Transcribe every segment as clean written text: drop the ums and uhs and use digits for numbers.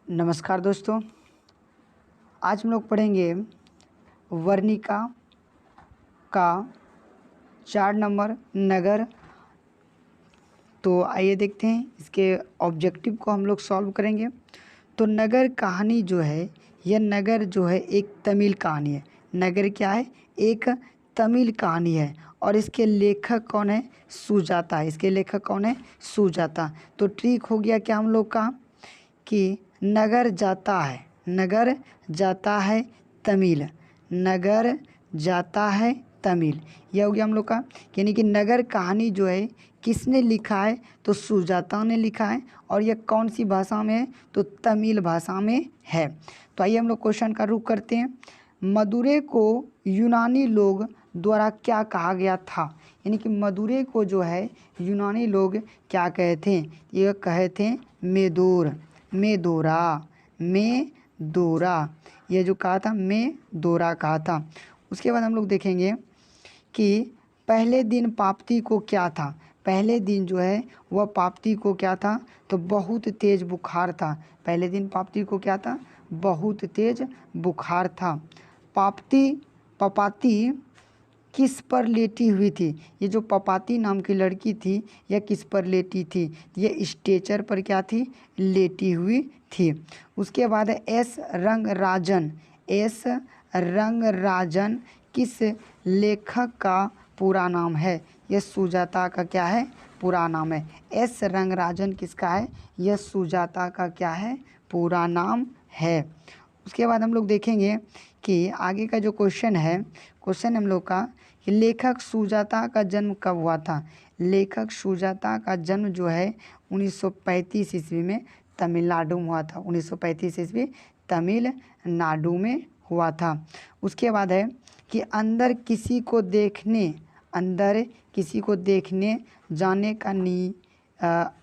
नमस्कार दोस्तों, आज हम लोग पढ़ेंगे वर्णिका का 4 नंबर नगर। तो आइए देखते हैं इसके ऑब्जेक्टिव को हम लोग सॉल्व करेंगे। तो नगर कहानी जो है, यह नगर जो है एक तमिल कहानी है। नगर क्या है? एक तमिल कहानी है। और इसके लेखक कौन है? सुजाता। इसके लेखक कौन है? सुजाता। तो ट्रिक हो गया क्या हम लोग का कि नगर जाता है, नगर जाता है तमिल, नगर जाता है तमिल, यह हो गया हम लोग का। यानी कि नगर कहानी जो है किसने लिखा है? तो सुजाता ने लिखा है। और यह कौन सी भाषा में है? तो तमिल भाषा में है। तो आइए हम लोग क्वेश्चन का रुख करते हैं। मदुरै को यूनानी लोग द्वारा क्या कहा गया था? यानी कि मदुरै को जो है यूनानी लोग क्या कहे थे? ये कहे थे मेदोर, मेदोरा, मेदोरा, ये जो कहा था मेदोरा कहा था। उसके बाद हम लोग देखेंगे कि पहले दिन पाप्ती को क्या था? पहले दिन जो है वह पाप्ती को क्या था? तो बहुत तेज बुखार था। पहले दिन पाप्ती को क्या था? बहुत तेज बुखार था। पपाती किस पर लेटी हुई थी? ये जो पपाती नाम की लड़की थी, यह किस पर लेटी थी? ये स्ट्रेचर पर क्या थी? लेटी हुई थी। उसके बाद है एस रंगराजन। एस रंगराजन किस लेखक का पूरा नाम है? यह सुजाता का क्या है? पूरा नाम है। एस रंगराजन किसका है? यह सुजाता का क्या है? पूरा नाम है। उसके बाद हम लोग देखेंगे कि आगे का जो क्वेश्चन है, क्वेश्चन हम लोग का कि लेखक सुजाता का जन्म कब हुआ था? लेखक सुजाता का जन्म जो है 1935 ईस्वी में तमिलनाडु में हुआ था। 1935 ईस्वी तमिलनाडु में हुआ था। उसके बाद है कि अंदर किसी को देखने जाने का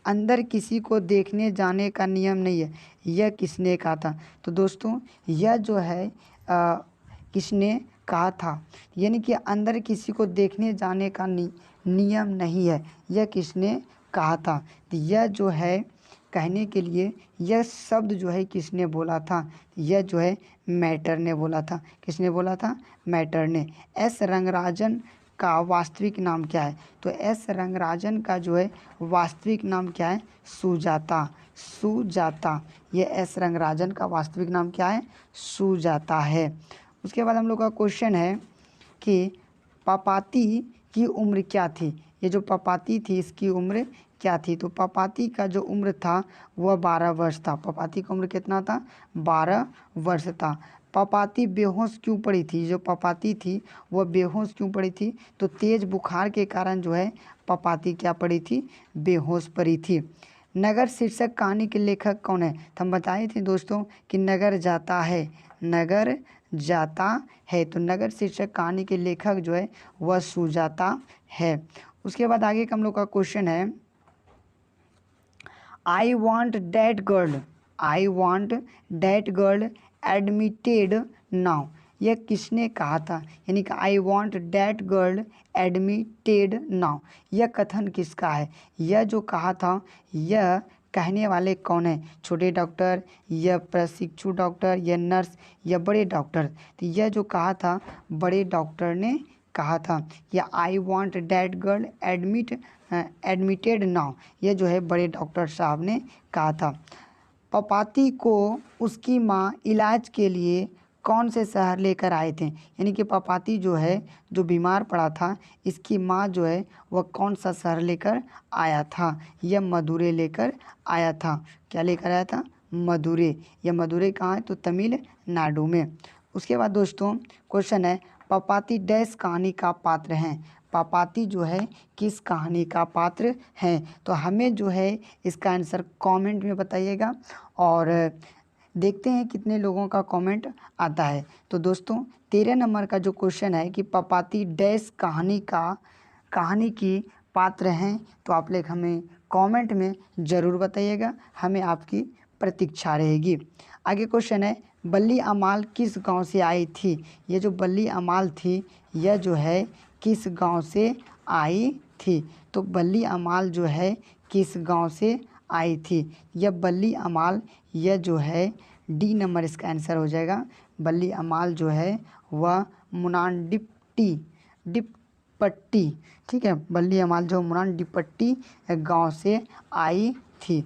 अंदर किसी को देखने जाने का नियम नहीं है, यह किसने कहा था? तो दोस्तों यह जो है किसने कहा था? यानी कि अंदर किसी को देखने जाने का नियम नहीं है, यह किसने कहा था? तो यह जो है कहने के लिए यह शब्द जो है किसने बोला था? यह जो है मैटर ने बोला था। किसने बोला था? मैटर ने। एस रंगराजन का वास्तविक नाम क्या है? तो एस रंगराजन का जो है वास्तविक नाम क्या है? सुजाता। सुजाता, ये एस रंगराजन का वास्तविक नाम क्या है? सुजाता है। उसके बाद हम लोग का क्वेश्चन है कि पपाती की उम्र क्या थी? ये जो पपाती थी इसकी उम्र क्या थी? तो पपाती का जो उम्र था वह 12 वर्ष था। पपाती का उम्र कितना था? 12 वर्ष था। पपाती बेहोश क्यों पड़ी थी? जो पपाती थी वह बेहोश क्यों पड़ी थी? तो तेज बुखार के कारण जो है पपाती क्या पड़ी थी? बेहोश पड़ी थी। नगर शीर्षक कहानी के लेखक कौन है? तो हम बताए थे दोस्तों कि नगर जाता है, नगर जाता है। तो नगर शीर्षक कहानी के लेखक जो है वह सुजाता है। उसके बाद आगे का हम लोग का क्वेश्चन है I want that girl, I want that girl admitted now, यह किसने कहा था? यानी कि I want that girl admitted now, यह कथन किसका है? यह जो कहा था यह कहने वाले कौन है? छोटे डॉक्टर, यह प्रशिक्षु डॉक्टर, यह नर्स, यह बड़े डॉक्टर? तो यह जो कहा था बड़े डॉक्टर ने कहा था। या I want that girl admitted now, यह जो है बड़े डॉक्टर साहब ने कहा था। पपाती को उसकी माँ इलाज के लिए कौन से शहर लेकर आए थे? यानी कि पपाती जो है जो बीमार पड़ा था, इसकी माँ जो है वह कौन सा शहर लेकर आया था? यह मदुरै लेकर आया था। क्या लेकर आया था? मदुरै। यह मदुरै कहाँ है? तो तमिलनाडु में। उसके बाद दोस्तों क्वेश्चन है पपाती डैश कहानी का पात्र हैं? पपाती जो है किस कहानी का पात्र हैं? तो हमें जो है इसका आंसर कमेंट में बताइएगा और देखते हैं कितने लोगों का कमेंट आता है। तो दोस्तों 13 नंबर का जो क्वेश्चन है कि पपाती डैश कहानी की पात्र हैं, तो आप लोग हमें कमेंट में ज़रूर बताइएगा, हमें आपकी प्रतीक्षा रहेगी। आगे क्वेश्चन है बल्ली अमाल किस गांव से आई थी? ये जो बल्ली अमाल थी यह जो है किस गांव से आई थी? तो बल्ली अमाल जो है किस गांव से आई थी। यह बल्ली अमाल, यह जो है डी नंबर इसका आंसर हो जाएगा। बल्ली अमाल जो है वह मुनांडिपट्टी, ठीक है, बल्ली अमाल जो मुनांडिपट्टी गांव से आई थी।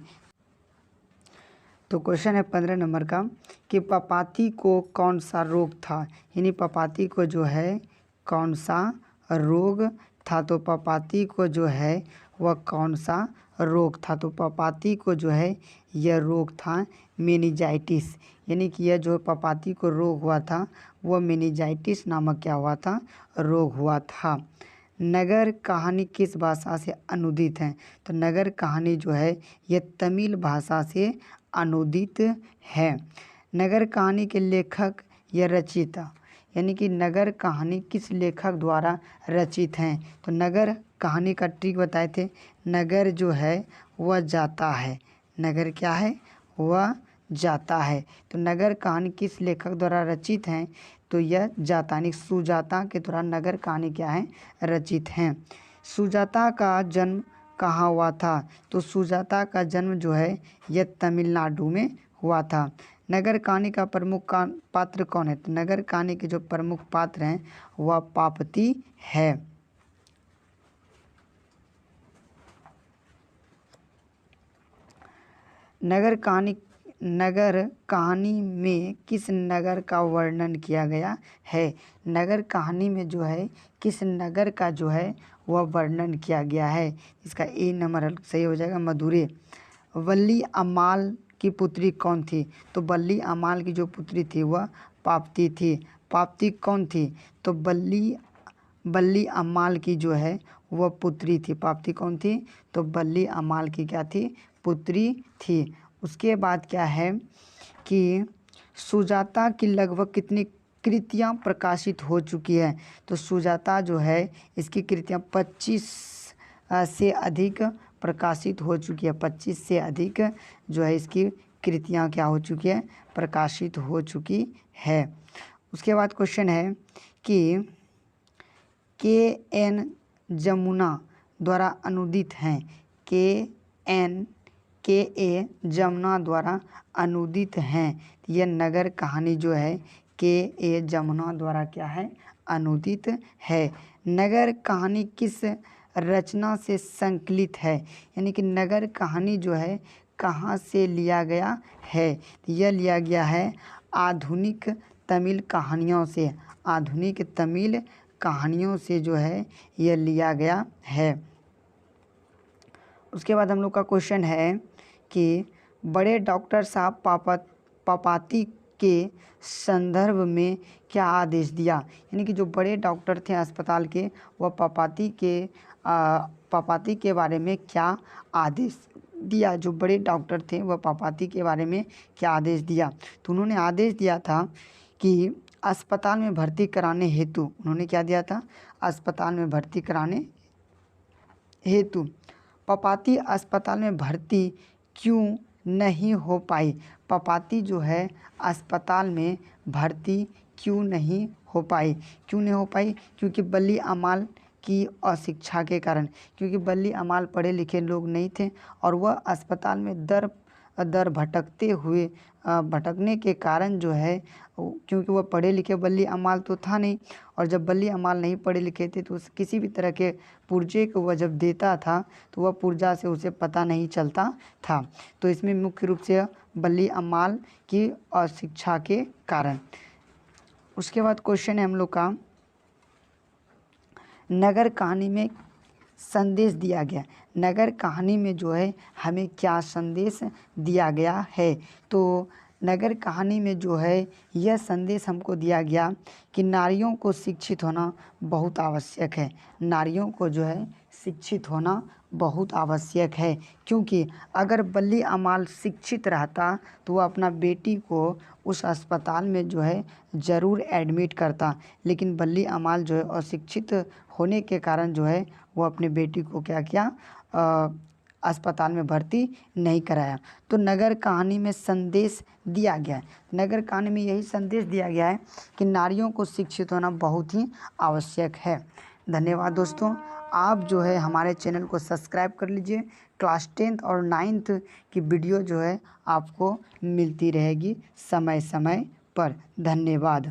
तो क्वेश्चन है 15 नंबर का कि पपाती को कौन सा रोग था, यानी पपाती को जो है कौन सा रोग था। तो पपाती को जो है वह कौन सा रोग था। तो पपाती को जो है यह रोग था मेनिंजाइटिस, यानी कि यह जो पपाती को रोग हुआ था वह मेनिंजाइटिस नामक क्या हुआ था, रोग हुआ था। नगर कहानी किस भाषा से अनुदित है। तो नगर कहानी जो है यह तमिल भाषा से अनुदित है। नगर कहानी के लेखक या रचयिता, यानी कि नगर कहानी किस लेखक द्वारा रचित हैं। तो नगर कहानी का ट्रिक बताए थे, नगर जो है वह जाता है, नगर क्या है, वह जाता है। तो नगर कहानी किस लेखक द्वारा रचित हैं, तो यह जाता, यानी सुजाता के द्वारा नगर कहानी क्या है, रचित हैं। सुजाता का जन्म कहाँ हुआ था। तो सुजाता का जन्म जो है यह तमिलनाडु में हुआ था। नगर कहानी का प्रमुख पात्र कौन है। तो नगर कहानी के जो प्रमुख पात्र हैं वह पापती है। नगर कहानी में किस नगर का वर्णन किया गया है। नगर कहानी में जो है किस नगर का जो है वह वर्णन किया गया है। इसका ए नंबर सही हो जाएगा, मदुरै। वल्ली अमाल की पुत्री कौन थी। तो बल्ली अमाल की जो पुत्री थी वह पापती थी। पापती कौन थी। तो बल्ली अमाल की जो है वह पुत्री थी। पापती कौन थी। तो बल्ली अमाल की क्या थी, पुत्री थी। उसके बाद क्या है कि सुजाता की लगभग कितनी कृतियाँ प्रकाशित हो चुकी है। तो सुजाता जो है इसकी कृतियाँ 25 से अधिक प्रकाशित हो चुकी है। 25 से अधिक जो है इसकी कृतियाँ क्या हो चुकी है, प्रकाशित हो चुकी है। उसके बाद क्वेश्चन है कि के.एन. जमुना द्वारा अनुदित हैं। के.ए. जमुना द्वारा अनुदित हैं। यह नगर कहानी जो है के.ए. जमुना द्वारा क्या है, अनुदित है। नगर कहानी किस रचना से संकलित है, यानी कि नगर कहानी जो है कहाँ से लिया गया है। यह लिया गया है आधुनिक तमिल कहानियों से। आधुनिक तमिल कहानियों से जो है यह लिया गया है। उसके बाद हम लोग का क्वेश्चन है कि बड़े डॉक्टर साहब पपाती के संदर्भ में क्या आदेश दिया, यानी कि जो बड़े डॉक्टर थे अस्पताल के वह पपाती के बारे में क्या आदेश दिया। जो बड़े डॉक्टर थे वह पपाती के बारे में क्या आदेश दिया। तो उन्होंने आदेश दिया था कि अस्पताल में भर्ती कराने हेतु, उन्होंने क्या दिया था, अस्पताल में भर्ती कराने हेतु पपाती अस्पताल में भर्ती क्यों नहीं हो पाई। पपाती जो है अस्पताल में भर्ती क्यों नहीं हो पाई। क्यों नहीं हो पाई, क्योंकि बल्ली अमाल की अशिक्षा के कारण। क्योंकि बल्ली अमाल पढ़े लिखे लोग नहीं थे और वह अस्पताल में दर भटकने के कारण जो है, क्योंकि वह पढ़े लिखे बल्ली अमाल तो था नहीं, और जब बल्ली अमाल नहीं पढ़े लिखे थे तो किसी भी तरह के पुर्जे को वह जब देता था तो वह पुर्जा से उसे पता नहीं चलता था। तो इसमें मुख्य रूप से बल्ली अमाल की अशिक्षा के कारण। उसके बाद क्वेश्चन है हम लोग का, नगर कहानी में संदेश दिया गया। नगर कहानी में जो है हमें क्या संदेश दिया गया है। तो नगर कहानी में जो है यह संदेश हमको दिया गया कि नारियों को शिक्षित होना बहुत आवश्यक है। नारियों को जो है शिक्षित होना बहुत आवश्यक है, क्योंकि अगर बल्ली अमाल शिक्षित रहता तो वह अपना बेटी को उस अस्पताल में जो है ज़रूर एडमिट करता, लेकिन बल्ली अमाल जो है अशिक्षित होने के कारण जो है वो अपने बेटी को क्या किया, अस्पताल में भर्ती नहीं कराया। तो नगर कहानी में संदेश दिया गया है। नगर कहानी में यही संदेश दिया गया है कि नारियों को शिक्षित होना बहुत ही आवश्यक है। धन्यवाद दोस्तों। आप जो है हमारे चैनल को सब्सक्राइब कर लीजिए। क्लास 10th और 9th की वीडियो जो है आपको मिलती रहेगी समय समय पर। धन्यवाद।